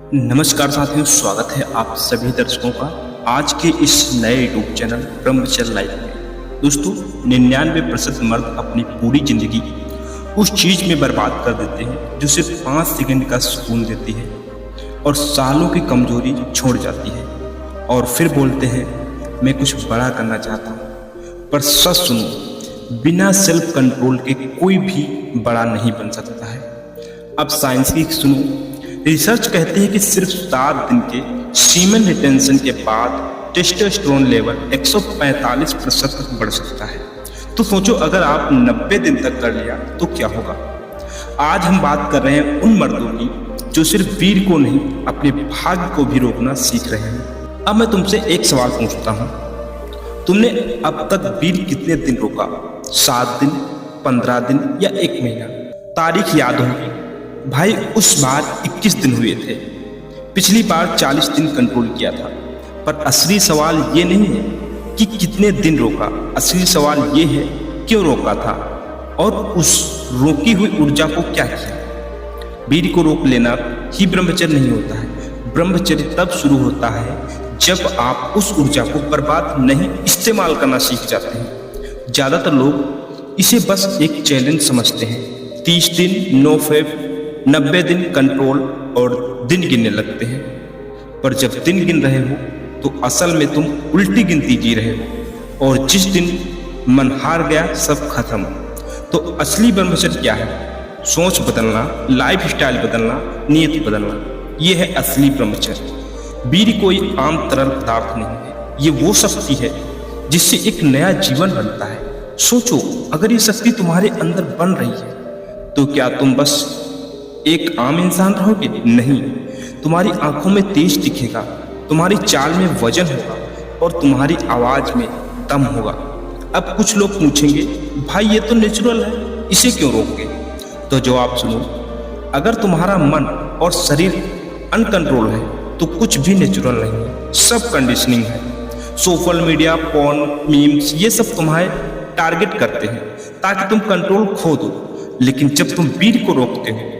नमस्कार साथियों, स्वागत है आप सभी दर्शकों का आज के इस नए यूट्यूब चैनल ब्रह्मचर्य लाइव में। दोस्तों, 99% मर्द अपनी पूरी जिंदगी उस चीज में बर्बाद कर देते हैं जो सिर्फ 5 सेकंड का सुकून देती है और सालों की कमजोरी छोड़ जाती है, और फिर बोलते हैं मैं कुछ बड़ा करना चाहता हूँ। पर सच सुनो, बिना सेल्फ कंट्रोल के कोई भी बड़ा नहीं बन सकता है। अब साइंस की सुनो, रिसर्च कहती है कि सिर्फ 7 दिन के सीमेन रिटेंशन के बाद टेस्टोस्टेरोन लेवल 145% तक बढ़ सकता है। तो सोचो, अगर आप 90 दिन तक कर लिया तो क्या होगा। आज हम बात कर रहे हैं उन मर्दों की जो सिर्फ वीर को नहीं, अपने भाग्य को भी रोकना सीख रहे हैं। अब मैं तुमसे एक सवाल पूछता हूँ, तुमने अब तक वीर कितने दिन रोका? 7 दिन, 15 दिन या 1 महीना? तारीख याद होगी भाई, उस बार 21 दिन हुए थे। पिछली बार 40 दिन कंट्रोल किया था। पर असली सवाल ये नहीं है कि कितने दिन रोका, असली सवाल ये है क्यों रोका था और उस रोकी हुई ऊर्जा को क्या किया। वीर को रोक लेना ही ब्रह्मचर्य नहीं होता है। ब्रह्मचर्य तब शुरू होता है जब आप उस ऊर्जा को बर्बाद नहीं, इस्तेमाल करना सीख जाते हैं। ज्यादातर लोग इसे बस एक चैलेंज समझते हैं। 30 दिन नो फैप, 90 दिन कंट्रोल और दिन गिनने लगते हैं। पर जब दिन गिन रहे हो तो असल में तुम उल्टी गिनती जी रहे हो, और जिस दिन मन हार गया सब खत्म। तो असली ब्रह्मचर्य क्या है? सोच बदलना, लाइफ स्टाइल बदलना, नियत बदलना, ये है असली ब्रह्मचर्य। वीर कोई आम तरल पदार्थ नहीं है, ये वो शक्ति है जिससे एक नया जीवन बनता है। सोचो, अगर ये शक्ति तुम्हारे अंदर बन रही है तो क्या तुम बस एक आम इंसान रहोगे? नहीं, तुम्हारी आंखों में तेज दिखेगा, तुम्हारी चाल में वजन होगा और तुम्हारी आवाज में दम होगा। अब कुछ लोग पूछेंगे, भाई ये तो नेचुरल है, इसे क्यों रोकोगे? तो जवाब सुनो, अगर तुम्हारा मन और शरीर अनकंट्रोल है तो कुछ भी नेचुरल नहीं है, सब कंडीशनिंग है। सोशल मीडिया, पॉर्न, मीम्स, ये सब तुम्हारे टारगेट करते हैं ताकि तुम कंट्रोल खो दो। लेकिन जब तुम वीर को रोकते हो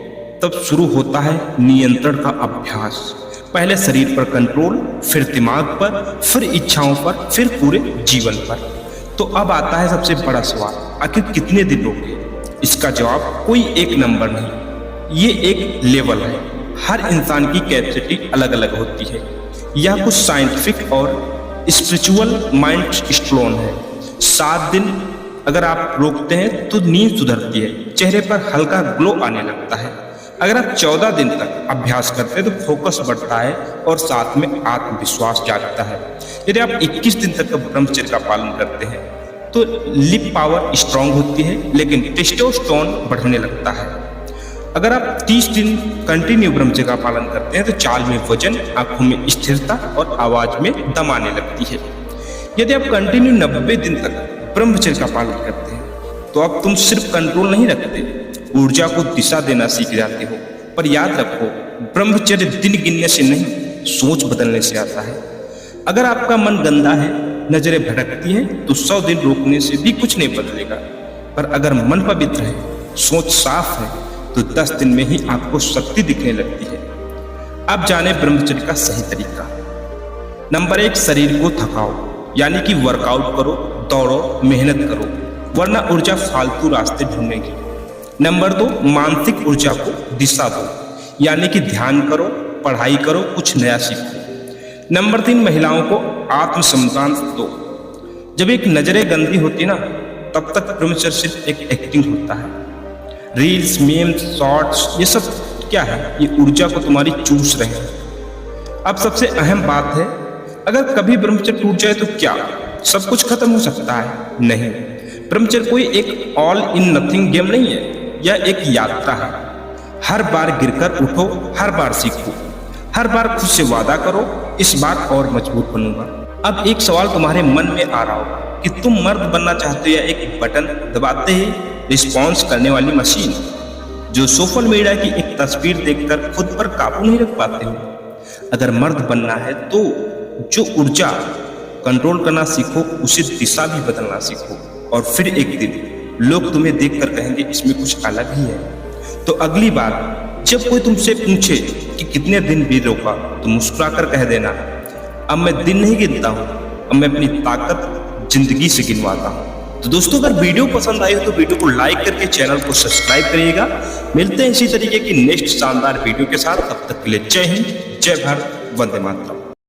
तब शुरू होता है नियंत्रण का अभ्यास। पहले शरीर पर कंट्रोल, फिर दिमाग पर, फिर इच्छाओं पर, फिर पूरे जीवन पर। तो अब आता है सबसे बड़ा सवाल, आखिर कितने दिन रोके? इसका जवाब कोई एक नंबर नहीं, ये एक लेवल है। हर इंसान की कैपेसिटी अलग अलग होती है। यह कुछ साइंटिफिक और स्पिरिचुअल माइंड स्टोन है। 7 दिन अगर आप रोकते हैं तो नींद सुधरती है, चेहरे पर हल्का ग्लो आने लगता है। अगर आप 14 दिन तक अभ्यास करते हैं तो फोकस बढ़ता है और साथ में आत्मविश्वास जागता है। यदि आप 21 दिन तक ब्रह्मचर्य का पालन करते हैं तो लिप पावर स्ट्रांग होती है, लेकिन टेस्टोस्टेरोन बढ़ने लगता है। अगर आप 30 दिन कंटिन्यू ब्रह्मचर्य का पालन करते हैं तो चाल में वजन, आंखों में स्थिरता और आवाज में दम आने लगती है। यदि आप कंटिन्यू 90 दिन तक ब्रह्मचर्य का पालन करते हैं तो अब तुम सिर्फ कंट्रोल नहीं रखते, ऊर्जा को दिशा देना सीख जाते हो। पर याद रखो, ब्रह्मचर्य दिन गिनने से नहीं, सोच बदलने से आता है। अगर आपका मन गंदा है, नजरें भटकती हैं तो 100 दिन रोकने से भी कुछ नहीं बदलेगा। पर अगर मन पवित्र है, सोच साफ है, तो 10 दिन में ही आपको शक्ति दिखने लगती है। अब जाने ब्रह्मचर्य का सही तरीका। नंबर 1, शरीर को थकाओ, यानी कि वर्कआउट करो, दौड़ो, मेहनत करो, वरना ऊर्जा फालतू रास्ते ढूंढेगी। नंबर 2, मानसिक ऊर्जा को दिशा दो, यानी कि ध्यान करो, पढ़ाई करो, कुछ नया सीखो। नंबर 3, महिलाओं को आत्मसम्मान दो। जब एक नजरें गंदी होती ना, तब तक ब्रह्मचर्य सिर्फ एक एक्टिंग होता है। रील्स, मीम्स, शॉर्ट्स, ये सब क्या है? ये ऊर्जा को तुम्हारी चूस रहे हैं। अब सबसे अहम बात है, अगर कभी ब्रह्मचर्य टूट जाए तो क्या सब कुछ खत्म हो सकता है? नहीं, ब्रह्मचर्य कोई एक ऑल इन नथिंग गेम नहीं है, यह एक यात्रा है। हर बार गिरकर उठो, हर बार सीखो, हर बार खुद से वादा करो, इस बार और मजबूत बनूंगा। अब एक सवाल तुम्हारे मन में आ रहा होगा कि तुम मर्द बनना चाहते हो या एक बटन दबाते ही रिस्पॉन्स करने वाली मशीन, जो सोशल मीडिया की एक तस्वीर देखकर खुद पर काबू नहीं रख पाते हो। अगर मर्द बनना है तो जो ऊर्जा कंट्रोल करना सीखो, उसे दिशा भी बदलना सीखो, और फिर एक दिन लोग तुम्हें देखकर कहेंगे इसमें कुछ अलग ही है। तो अगली बार जब कोई तुमसे पूछे कि कितने दिन बीत रोका तो मुस्कुराकर कह देना, अब मैं दिन नहीं गिनता हूँ, अब मैं अपनी ताकत जिंदगी से गिनवाता हूँ। तो दोस्तों, अगर वीडियो पसंद आई हो तो वीडियो को लाइक करके चैनल को सब्सक्राइब करिएगा। मिलते हैं इसी तरीके की नेक्स्ट शानदार वीडियो के साथ। तब तक के लिए जय हिंद, जय भारत, वंदे मातरम।